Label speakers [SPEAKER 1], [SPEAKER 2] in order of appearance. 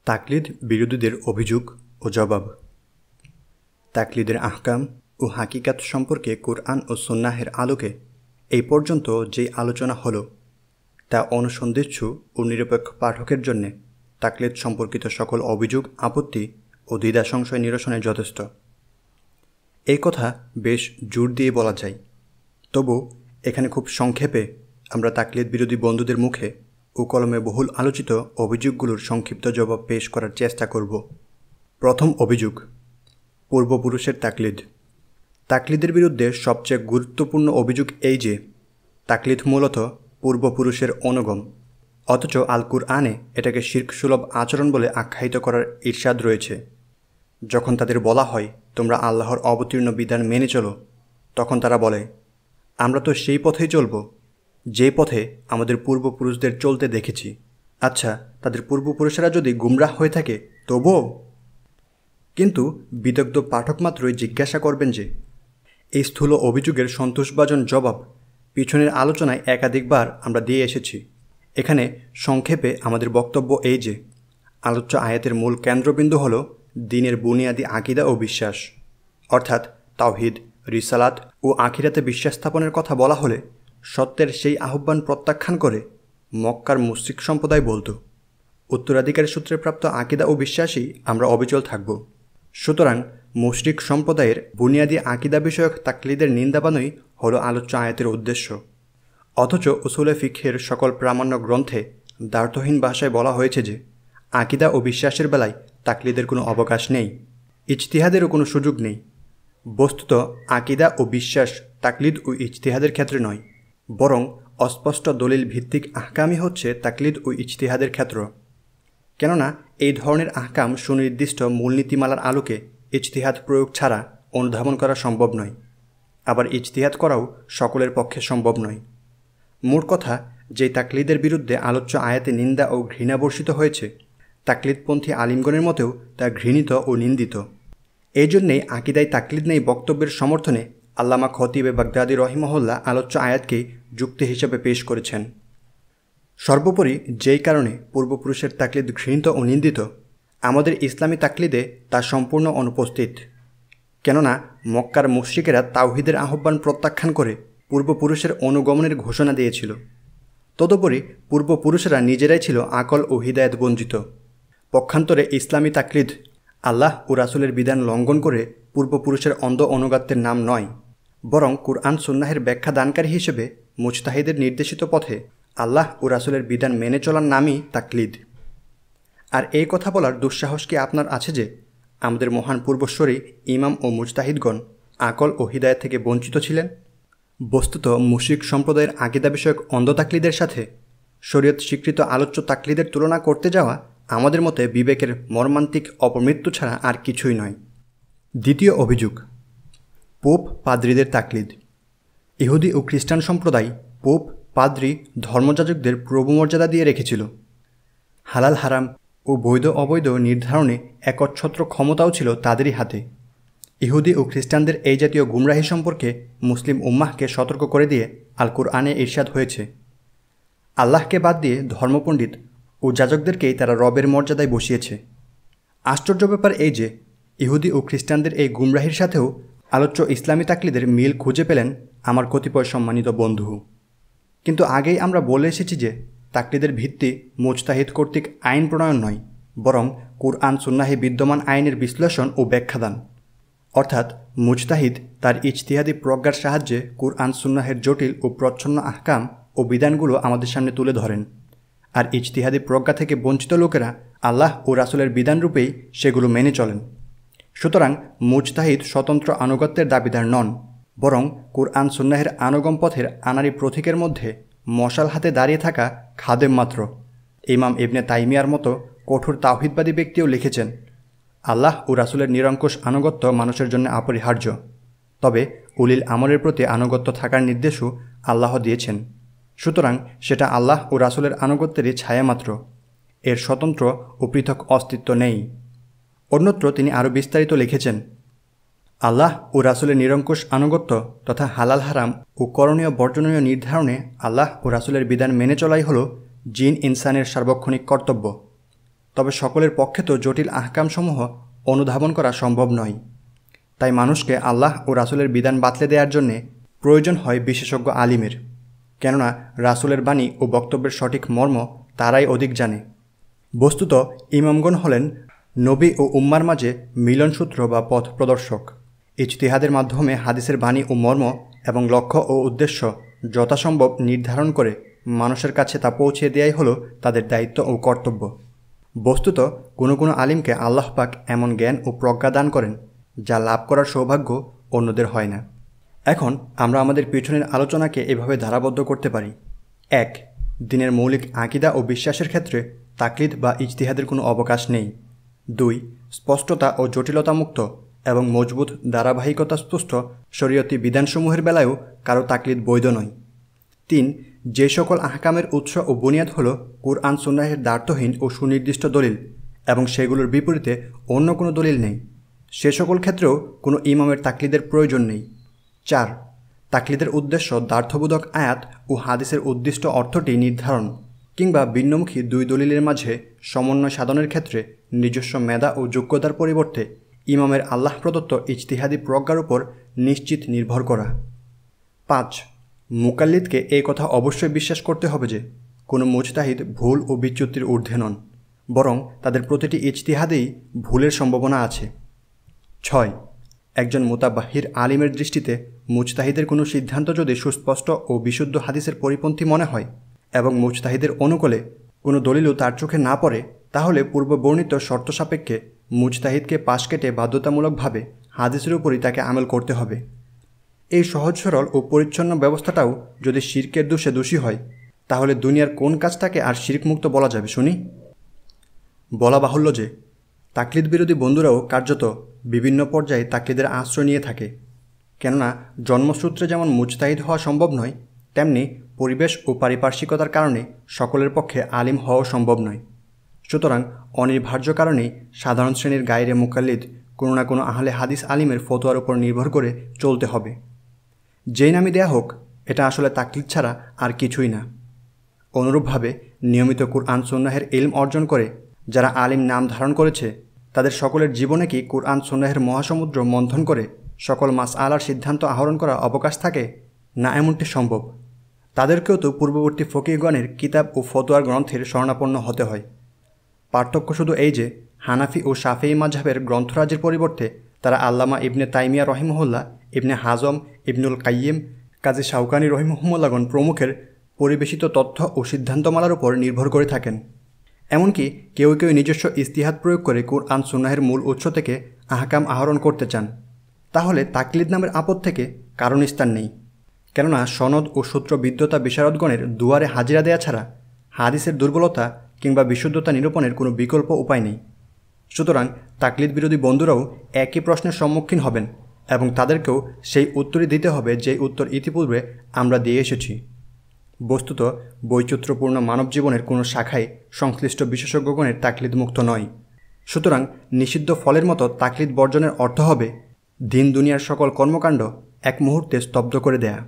[SPEAKER 1] তাকলিদ বিরোধীদের অভিযোগ ও জবাব। তাকলিদের আহকাম ও হাকিকাত সম্পর্কে কুরআন ও সুন্নাহের আলোকে এই পর্যন্ত যে আলোচনা হলো তা অনুসন্ধিৎসু ও নিরপেক্ষ পাঠকের জন্যে তাকলিদ সম্পর্কিত সকল অভিযোগ, আপত্তি ও দ্বিধা সংশয় নিরসনে যথেষ্ট। এই কথা বেশ জোর দিয়ে বলা যায়, তবু এখানে খুব সংক্ষেপে আমরা তাকলিদ বিরোধী বন্ধুদের মুখে ও কলমে বহুল আলোচিত অভিযোগগুলোর সংক্ষিপ্ত জবাব পেশ করার চেষ্টা করব। প্রথম অভিযোগ, পূর্বপুরুষের তাকলিদ। তাকলিদের বিরুদ্ধে সবচেয়ে গুরুত্বপূর্ণ অভিযোগ এই যে তাকলিদ মূলত পূর্বপুরুষের অনুগম, অথচ আল কুরআনে এটাকে শিরকসুলভ আচরণ বলে আখ্যায়িত করার ইরশাদ রয়েছে। যখন তাদের বলা হয় তোমরা আল্লাহর অবতীর্ণ বিধান মেনে চলো, তখন তারা বলে আমরা তো সেই পথেই চলব যে পথে আমাদের পূর্বপুরুষদের চলতে দেখেছি। আচ্ছা, তাদের পূর্বপুরুষেরা যদি গুমরাহ হয়ে থাকে তবুও? কিন্তু বিদগ্ধ পাঠক মাত্রই জিজ্ঞাসা করবেন যে এই স্থূল অভিযোগের সন্তোষভাজন জবাব পিছনের আলোচনায় একাধিকবার আমরা দিয়ে এসেছি। এখানে সংক্ষেপে আমাদের বক্তব্য এই যে আলোচ্য আয়াতের মূল কেন্দ্রবিন্দু হল দ্বীনের বুনিয়াদি আকীদা ও বিশ্বাস, অর্থাৎ তাওহীদ, রিসালাত ও আখিরাতে বিশ্বাস স্থাপনের কথা বলা হলে সত্যের সেই আহ্বান প্রত্যাখ্যান করে মক্কার মুশরিক সম্প্রদায় বলত উত্তরাধিকারী সূত্রে প্রাপ্ত আকীদা ও বিশ্বাসই আমরা অবিচল থাকব। সুতরাং মুশরিক সম্প্রদায়ের বুনিয়াদি আকীদা বিষয়ক তাকলিদের নিন্দাবানই হল আলোচ্য আয়াতের উদ্দেশ্য। অথচ উসুলে ফিকহের সকল প্রামাণ্য গ্রন্থে দ্ব্যর্থহীন ভাষায় বলা হয়েছে যে আকীদা ও বিশ্বাসের বেলায় তাকলিদের কোনো অবকাশ নেই, ইজতিহাদেরও কোনো সুযোগ নেই। বস্তুত আকীদা ও বিশ্বাস তাকলিদ ও ইজতিহাদের ক্ষেত্রে নয়, বরং অস্পষ্ট দলিল ভিত্তিক আহকামই হচ্ছে তাকলিদ ও ইজতিহাদের ক্ষেত্র। কেননা এই ধরনের আহকাম সুনির্দিষ্ট মূলনীতিমালার আলোকে ইজতিহাদ প্রয়োগ ছাড়া অনুধাবন করা সম্ভব নয়, আবার ইজতিহাদ করাও সকলের পক্ষে সম্ভব নয়। মোট কথা, যেই তাকলিদের বিরুদ্ধে আলোচ্য আয়াতে নিন্দা ও ঘৃণা বর্ষিত হয়েছে, তাকলিদপন্থী আলিমগণের মতেও তা ঘৃণিত ও নিন্দিত। এই জন্যেই আকিদায় তাকলিদ নেই বক্তব্যের সমর্থনে আল্লামা খতিবে বাগদাদি রহিমাহুল্লাহ আলোচ্য আয়াতকেই যুক্তি হিসেবে পেশ করেছেন। সর্বোপরি যেই কারণে পূর্বপুরুষের তাকলিদ ঘৃণিত ও নিন্দিত, আমাদের ইসলামী তাকলিদে তা সম্পূর্ণ অনুপস্থিত। কেননা মক্কার মুশরিকেরা তাওহীদের আহ্বান প্রত্যাখ্যান করে পূর্বপুরুষের অনুগমনের ঘোষণা দিয়েছিল। তদুপরি পূর্বপুরুষেরা নিজেরাই ছিল আকল ও হিদায়াত বঞ্চিত। পক্ষান্তরে ইসলামী তাকলিদ আল্লাহ ও রাসূলের বিধান লঙ্ঘন করে পূর্বপুরুষের অন্ধ অনুগত্যের নাম নয়, বরং কুরআন সুন্নাহের ব্যাখ্যা দানকারী হিসেবে মুজতাহিদের নির্দেশিত পথে আল্লাহ ও রাসূলের বিধান মেনে চলার নামই তাকলিদ। আর এই কথা বলার দুঃসাহস কি আপনার আছে যে আমাদের মহান পূর্বসূরি ইমাম ও মুজতাহিদগণ আকল ও হিদায়াত থেকে বঞ্চিত ছিলেন? বস্তুত মুশরিক সম্প্রদায়ের আকীদা বিষয়ক অন্ধ তাকলিদের সাথে শরীয়ত স্বীকৃত আলোচ্য তাকলিদের তুলনা করতে যাওয়া আমাদের মতে বিবেকের মর্মান্তিক অপমৃত্যু ছাড়া আর কিছুই নয়। দ্বিতীয় অভিযোগ, পোপ পাদ্রীদের তাকলিদ। ইহুদি ও খ্রিস্টান সম্প্রদায় পোপ, পাদ্রী, ধর্মযাজকদের প্রভুমর্যাদা দিয়ে রেখেছিল। হালাল হারাম ও বৈধ অবৈধ নির্ধারণে একচ্ছত্র ক্ষমতাও ছিল তাদেরই হাতে। ইহুদি ও খ্রিস্টানদের এই জাতীয় গুমরাহি সম্পর্কে মুসলিম উম্মাহকে সতর্ক করে দিয়ে আল কুরআনে ইরশাদ হয়েছে, আল্লাহকে বাদ দিয়ে ধর্মপণ্ডিত ও যাজকদেরকেই তারা রবের মর্যাদায় বসিয়েছে। আশ্চর্য ব্যাপার এই যে ইহুদি ও খ্রিস্টানদের এই গুমরাহির সাথেও আলোচ্য ইসলামী তাকলিদের মিল খুঁজে পেলেন আমার কতিপয় সম্মানিত বন্ধু। কিন্তু আগেই আমরা বলে এসেছি যে তাকলিদের ভিত্তি মুজতাহিদ কর্তৃক আইন প্রণয়ন নয়, বরং কুরআন সুন্নাহে বিদ্যমান আইনের বিশ্লেষণ ও ব্যাখ্যাদান। অর্থাৎ মুজতাহিদ তার ইজতিহাদি প্রজ্ঞার সাহায্যে কুরআন সুন্নাহের জটিল ও প্রচ্ছন্ন আহকাম ও বিধানগুলো আমাদের সামনে তুলে ধরেন, আর ইজতিহাদি প্রজ্ঞা থেকে বঞ্চিত লোকেরা আল্লাহ ও রাসূলের বিধানরূপেই সেগুলো মেনে চলেন। সুতরাং মুজতাহিদ স্বতন্ত্র আনুগত্যের দাবিদার নন, বরং কুরআন সুন্নাহের আনুগম পথের আনারি প্রতীকের মধ্যে মশাল হাতে দাঁড়িয়ে থাকা খাদেম মাত্র। ইমাম ইবনে তাইমিয়ার মতো কঠোর তাওহীদবাদী ব্যক্তিও লিখেছেন, আল্লাহ ও রাসূলের নিরঙ্কুশ আনুগত্য মানুষের জন্য অপরিহার্য, তবে উলিল আমরের প্রতি আনুগত্য থাকার নির্দেশও আল্লাহ দিয়েছেন। সুতরাং সেটা আল্লাহ ও রাসূলের আনুগত্যেরই ছায়ামাত্র, এর স্বতন্ত্র ও পৃথক অস্তিত্ব নেই। অন্যত্র তিনি আরও বিস্তারিত লিখেছেন, আল্লাহ ও রাসূলের নিরঙ্কুশ আনুগত্য তথা হালাল হারাম ও করণীয় বর্জনীয় নির্ধারণে আল্লাহ ও রাসূলের বিধান মেনে চলাই হল জিন ইনসানের সার্বক্ষণিক কর্তব্য। তবে সকলের পক্ষে তো জটিল আহকামসমূহ অনুধাবন করা সম্ভব নয়। তাই মানুষকে আল্লাহ ও রাসূলের বিধান বাতলে দেওয়ার জন্যে প্রয়োজন হয় বিশেষজ্ঞ আলিমের, কেননা রাসূলের বাণী ও বক্তব্যের সঠিক মর্ম তারাই অধিক জানে। বস্তুত ইমামগণ হলেন নবী ও উম্মার মাঝে মিলনসূত্র বা পথ প্রদর্শক। ইজতিহাদের মাধ্যমে হাদিসের বাণী ও মর্ম এবং লক্ষ্য ও উদ্দেশ্য যথাসম্ভব নির্ধারণ করে মানুষের কাছে তা পৌঁছে দেওয়াই হলো তাদের দায়িত্ব ও কর্তব্য। বস্তুত কোনো কোনো আলিমকে আল্লাহ পাক এমন জ্ঞান ও প্রজ্ঞা দান করেন যা লাভ করার সৌভাগ্য অন্যদের হয় না। এখন আমরা আমাদের পিছনের আলোচনাকে এভাবে ধারাবদ্ধ করতে পারি। ১. দ্বীনের মৌলিক আকীদা ও বিশ্বাসের ক্ষেত্রে তাকলিদ বা ইজতিহাদের কোনো অবকাশ নেই। ২. স্পষ্টতা ও জটিলতামুক্ত এবং মজবুত ধারাবাহিকতাস্পুষ্ট শরীয়তি বিধানসমূহের বেলায়ও কারো তাকলিদ বৈধ নয়। ৩. যে সকল আহকামের উৎস ও বুনিয়াদ হল কুরআন সুন্নাহের দ্বার্থহীন ও সুনির্দিষ্ট দলিল এবং সেগুলোর বিপরীতে অন্য কোনো দলিল নেই, সে সকল ক্ষেত্রেও কোনো ইমামের তাকলিদের প্রয়োজন নেই। ৪. তাকলিদের উদ্দেশ্য দ্বার্থবোধক আয়াত ও হাদিসের উদ্দিষ্ট অর্থটি নির্ধারণ কিংবা ভিন্নমুখী দুই দলিলের মাঝে সমন্বয় সাধনের ক্ষেত্রে নিজস্ব মেধা ও যোগ্যতার পরিবর্তে ইমামের আল্লাহ প্রদত্ত ইজতিহাদি প্রজ্ঞার উপর নিশ্চিত নির্ভর করা। ৫. মুকাল্লিদকে এই কথা অবশ্যই বিশ্বাস করতে হবে যে কোনো মুজতাহিদ ভুল ও বিচ্যুতির ঊর্ধ্বে নন, বরং তাদের প্রতিটি ইজতিহাদেই ভুলের সম্ভাবনা আছে। ৬. একজন মুতাবাহির আলিমের দৃষ্টিতে মুজতাহিদের কোনো সিদ্ধান্ত যদি সুস্পষ্ট ও বিশুদ্ধ হাদিসের পরিপন্থী মনে হয় এবং মুজতাহিদের অনুকূলে কোনো দলিলও তার চোখে না পড়ে, তাহলে পূর্ব বর্ণিত শর্ত সাপেক্ষে মুজতাহিদকে পাশ কেটে বাধ্যতামূলকভাবে হাদিসের উপরই তাকে আমল করতে হবে। এই সহজ সরল ও পরিচ্ছন্ন ব্যবস্থাটাও যদি শিরকের দোষে দোষী হয়, তাহলে দুনিয়ার কোন কাজটাকে আর শিরকমুক্ত বলা যাবে শুনি? বলা বাহুল্য যে তাকলিদ বিরোধী বন্ধুরাও কার্যত বিভিন্ন পর্যায়ে তাকলিদের আশ্রয় নিয়ে থাকে, কেননা জন্মসূত্রে যেমন মুজতাহিদ হওয়া সম্ভব নয়, তেমনি পরিবেশ ও পারিপার্শ্বিকতার কারণে সকলের পক্ষে আলিম হওয়া সম্ভব নয়। সুতরাং অনিবার্য কারণেই সাধারণ শ্রেণীর গায়রে মুকাল্লিদ কোনো না কোনো আহলে হাদিস আলিমের ফতোয়ার উপর নির্ভর করে চলতে হবে। যেই নামই দেয়া হোক, এটা আসলে তাকলিদ ছাড়া আর কিছুই না। অনুরূপভাবে নিয়মিত কুরআন সুন্নাহের ইলম অর্জন করে যারা আলিম নাম ধারণ করেছে, তাদের সকলের জীবনে কি কুরআন সুন্নাহের মহাসমুদ্র মন্থন করে সকল মাসআলার সিদ্ধান্ত আহরণ করার অবকাশ থাকে? না, এমনটি সম্ভব। তাদেরকেও তো পূর্ববর্তী ফকিহগণের কিতাব ও ফতোয়ার গ্রন্থের শরণাপন্ন হতে হয়। পার্থক্য শুধু এই যে হানাফি ও শাফিঈ মাযহাবের গ্রন্থরাজের পরিবর্তে তারা আল্লামা ইবনে তাইমিয়া রহিমাহুল্লাহ, ইবনে হাজম, ইবনুল কাইয়িম, কাজী শাওকানী রহিমাহুল্লাহগণ প্রমুখের পরিবেশিত তথ্য ও সিদ্ধান্তমালার উপর নির্ভর করে থাকেন। এমনকি কেউ কেউ নিজস্ব ইজতিহাদ প্রয়োগ করে কুরআন সুন্নাহের মূল উৎস থেকে আহকাম আহরণ করতে চান। তাহলে তাকলিদ নামের আপদ থেকে কারণ স্থান নেই, কেননা সনদ ও সূত্রবিদ্যতা বিশারদগণের দুয়ারে হাজিরা দেয়া ছাড়া হাদিসের দুর্বলতা কিংবা বিশুদ্ধতা নিরূপণের কোনো বিকল্প উপায় নেই। সুতরাং তাকলিদ বিরোধী বন্ধুরাও একই প্রশ্নের সম্মুখীন হবেন এবং তাদেরকেও সেই উত্তরই দিতে হবে যে উত্তর ইতিপূর্বে আমরা দিয়ে এসেছি। বস্তুত বৈচিত্র্যপূর্ণ মানব জীবনের কোনো শাখায় সংশ্লিষ্ট বিশেষজ্ঞগণের তাকলিদ মুক্ত নয়। সুতরাং নিষিদ্ধ ফলের মতো তাকলিদ বর্জনের অর্থ হবে দিন দুনিয়ার সকল কর্মকাণ্ড এক মুহূর্তে স্তব্ধ করে দেয়া।